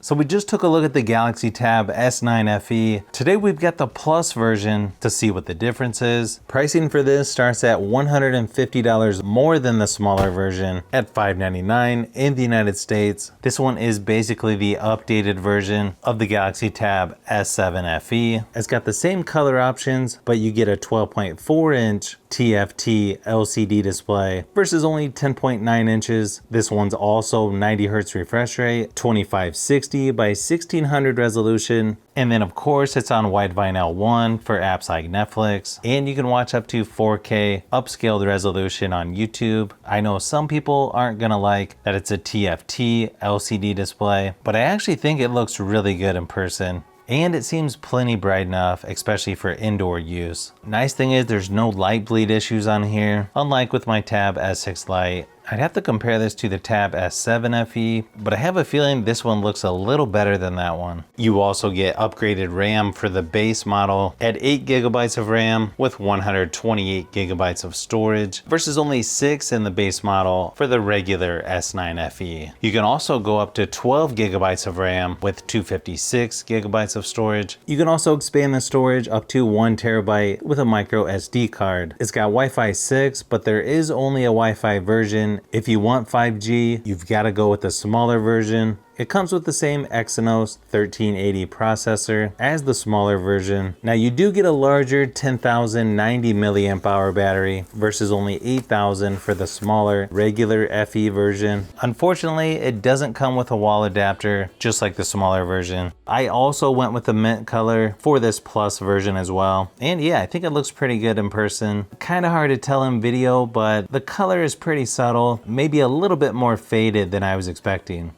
So we just took a look at the Galaxy Tab S9 FE. Today we've got the Plus version to see what the difference is. Pricing for this starts at $150 more than the smaller version at $599 in the United States. This one is basically the updated version of the Galaxy Tab S7 FE. It's got the same color options, but you get a 12.4-inch TFT LCD display versus only 10.9 inches. This one's also 90 Hz refresh rate, 2560 by 1600 resolution. And then of course it's on Widevine L1 for apps like Netflix. And you can watch up to 4K upscaled resolution on YouTube. I know some people aren't gonna like that it's a TFT LCD display, but I actually think it looks really good in person. And it seems plenty bright enough, especially for indoor use. Nice thing is there's no light bleed issues on here, unlike with my Tab S6 Lite. I'd have to compare this to the Tab S7 FE, but I have a feeling this one looks a little better than that one. You also get upgraded RAM for the base model at 8 GB of RAM with 128 GB of storage versus only 6 in the base model for the regular S9 FE. You can also go up to 12 GB of RAM with 256 GB of storage. You can also expand the storage up to 1 TB with a micro SD card. It's got Wi-Fi 6, but there is only a Wi-Fi version. If you want 5G, you've got to go with the smaller version. It comes with the same Exynos 1380 processor as the smaller version. Now you do get a larger 10,090 milliamp hour battery versus only 8,000 for the smaller regular FE version. Unfortunately, it doesn't come with a wall adapter, just like the smaller version. I also went with the mint color for this Plus version as well. And yeah, I think it looks pretty good in person. Kind of hard to tell in video, but the color is pretty subtle, maybe a little bit more faded than I was expecting.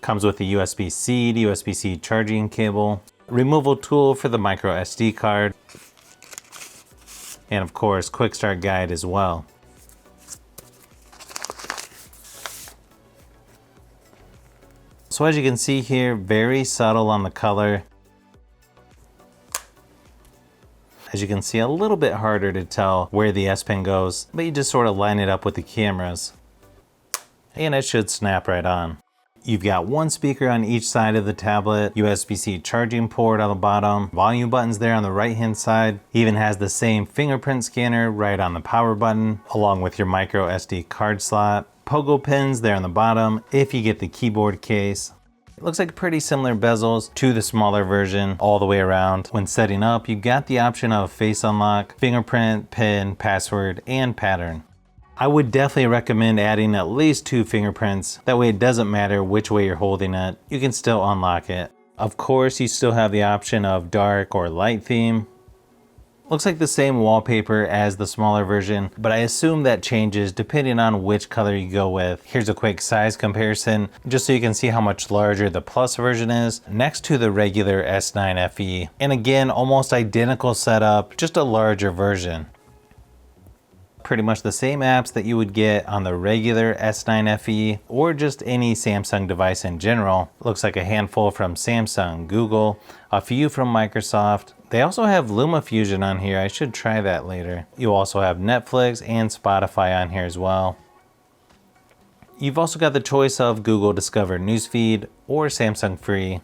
Comes with a USB-C to USB-C charging cable, removal tool for the micro SD card, and of course, quick start guide as well. So as you can see here, very subtle on the color. As you can see, a little bit harder to tell where the S Pen goes, but you just sort of line it up with the cameras, and it should snap right on. You've got one speaker on each side of the tablet, USB-C charging port on the bottom, volume buttons there on the right hand side, even has the same fingerprint scanner right on the power button, along with your micro SD card slot, pogo pins there on the bottom if you get the keyboard case. It looks like pretty similar bezels to the smaller version all the way around. When setting up, you got the option of face unlock, fingerprint, pin, password, and pattern. I would definitely recommend adding at least 2 fingerprints. That way it doesn't matter which way you're holding it, you can still unlock it. Of course, you still have the option of dark or light theme. Looks like the same wallpaper as the smaller version, but I assume that changes depending on which color you go with. Here's a quick size comparison, just so you can see how much larger the Plus version is next to the regular S9 FE. And again, almost identical setup, just a larger version. Pretty much the same apps that you would get on the regular S9 FE or just any Samsung device in general. Looks like a handful from Samsung, Google, a few from Microsoft. They also have LumaFusion on here. I should try that later. You also have Netflix and Spotify on here as well. You've also got the choice of Google Discover Newsfeed or Samsung Free.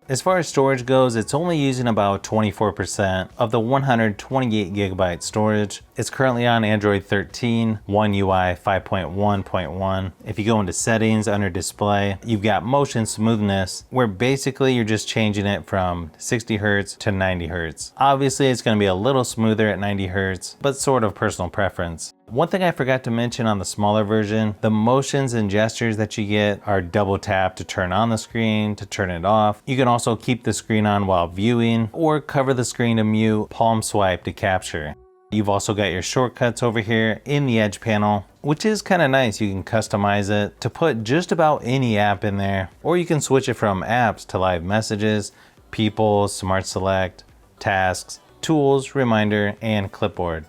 As far as storage goes, it's only using about 24% of the 128 GB storage. It's currently on Android 13, One UI 5.1.1. If you go into settings under display, you've got motion smoothness, where basically you're just changing it from 60 Hz to 90 Hz. Obviously, it's going to be a little smoother at 90 Hz, but sort of personal preference. One thing I forgot to mention on the smaller version, the motions and gestures that you get are double tap to turn on the screen, to turn it off. You can also keep the screen on while viewing, or cover the screen to mute, palm swipe to capture. You've also got your shortcuts over here in the edge panel, which is kind of nice. You can customize it to put just about any app in there, or you can switch it from apps to live messages, people, smart select, tasks, tools, reminder, and clipboard.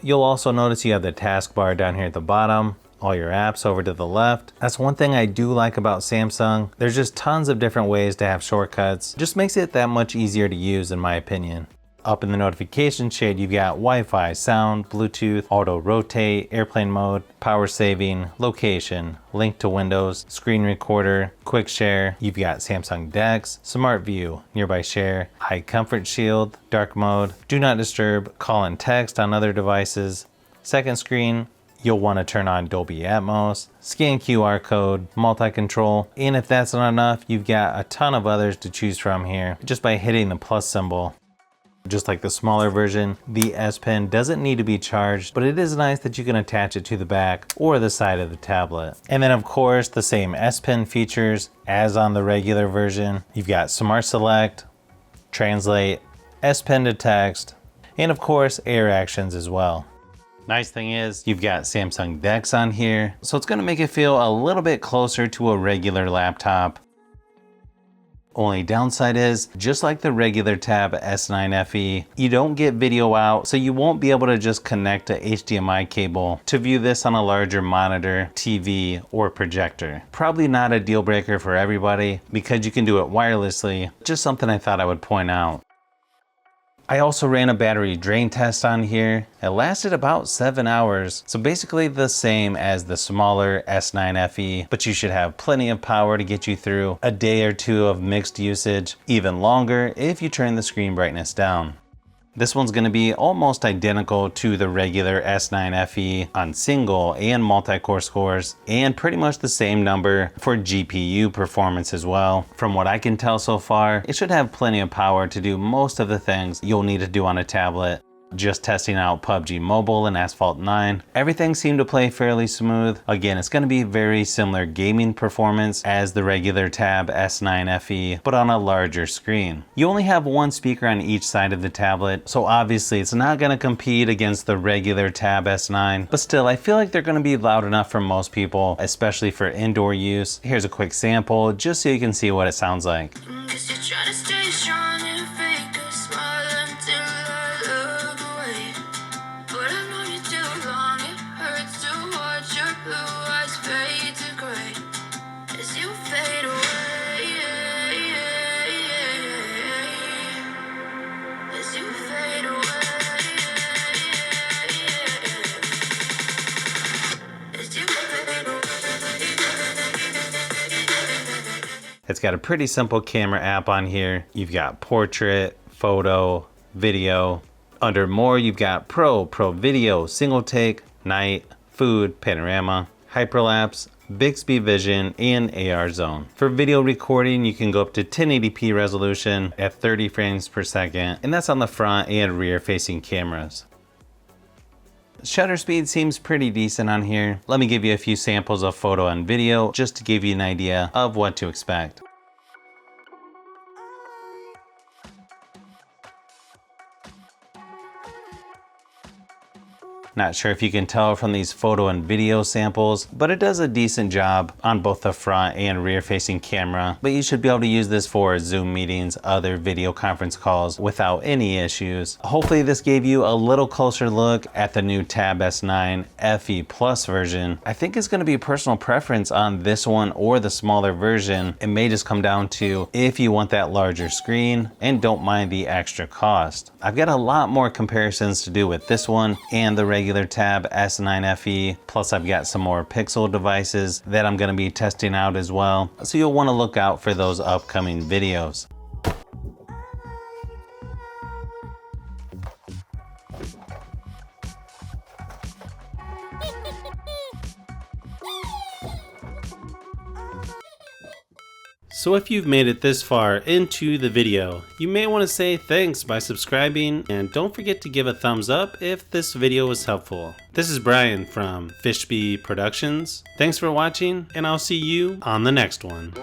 You'll also notice you have the taskbar down here at the bottom, all your apps over to the left. That's one thing I do like about Samsung. There's just tons of different ways to have shortcuts. Just makes it that much easier to use in my opinion. Up in the notification shade, you've got Wi-Fi, sound, Bluetooth, auto rotate, airplane mode, power saving, location, link to Windows, screen recorder, quick share. You've got Samsung DeX, smart view, nearby share, high comfort shield, dark mode, do not disturb, call and text on other devices. Second screen, you'll want to turn on Dolby Atmos, scan QR code, multi-control, and if that's not enough, you've got a ton of others to choose from here just by hitting the plus symbol. Just like the smaller version, the S Pen doesn't need to be charged, but it is nice that you can attach it to the back or the side of the tablet. And then of course, the same S Pen features as on the regular version. You've got Smart Select, Translate, S Pen to text, and of course, Air Actions as well. Nice thing is, you've got Samsung DeX on here, so it's gonna make it feel a little bit closer to a regular laptop. Only downside is, just like the regular Tab S9 FE, you don't get video out, so you won't be able to just connect a HDMI cable to view this on a larger monitor, TV, or projector. Probably not a deal breaker for everybody, because you can do it wirelessly, just something I thought I would point out. I also ran a battery drain test on here. It lasted about 7 hours, so basically the same as the smaller S9 FE, but you should have plenty of power to get you through a day or two of mixed usage, even longer if you turn the screen brightness down. This one's going to be almost identical to the regular S9 FE on single and multi-core scores, and pretty much the same number for GPU performance as well. From what I can tell so far, it should have plenty of power to do most of the things you'll need to do on a tablet. Just testing out PUBG Mobile and Asphalt 9, everything seemed to play fairly smooth. Again, it's going to be very similar gaming performance as the regular Tab S9 FE, but on a larger screen. You only have one speaker on each side of the tablet, so obviously it's not going to compete against the regular Tab S9, but still I feel like they're going to be loud enough for most people, especially for indoor use. Here's a quick sample just so you can see what it sounds like. It's got a pretty simple camera app on here. You've got portrait, photo, video. Under more, you've got Pro Video, single take, night, food, panorama, hyperlapse, Bixby Vision, and AR Zone. For video recording, you can go up to 1080p resolution at 30 frames per second, and that's on the front and rear facing cameras. Shutter speed seems pretty decent on here. Let me give you a few samples of photo and video just to give you an idea of what to expect. Not sure if you can tell from these photo and video samples, but it does a decent job on both the front and rear facing camera, but you should be able to use this for Zoom meetings, other video conference calls without any issues. Hopefully this gave you a little closer look at the new Tab S9 FE Plus version. I think it's going to be personal preference on this one or the smaller version. It may just come down to if you want that larger screen and don't mind the extra cost. I've got a lot more comparisons to do with this one and the regular Tab S9 FE, plus I've got some more Pixel devices that I'm going to be testing out as well, so you'll want to look out for those upcoming videos. So if you've made it this far into the video, you may want to say thanks by subscribing, and don't forget to give a thumbs up if this video was helpful. This is Brian from Fishby Productions. Thanks for watching, and I'll see you on the next one.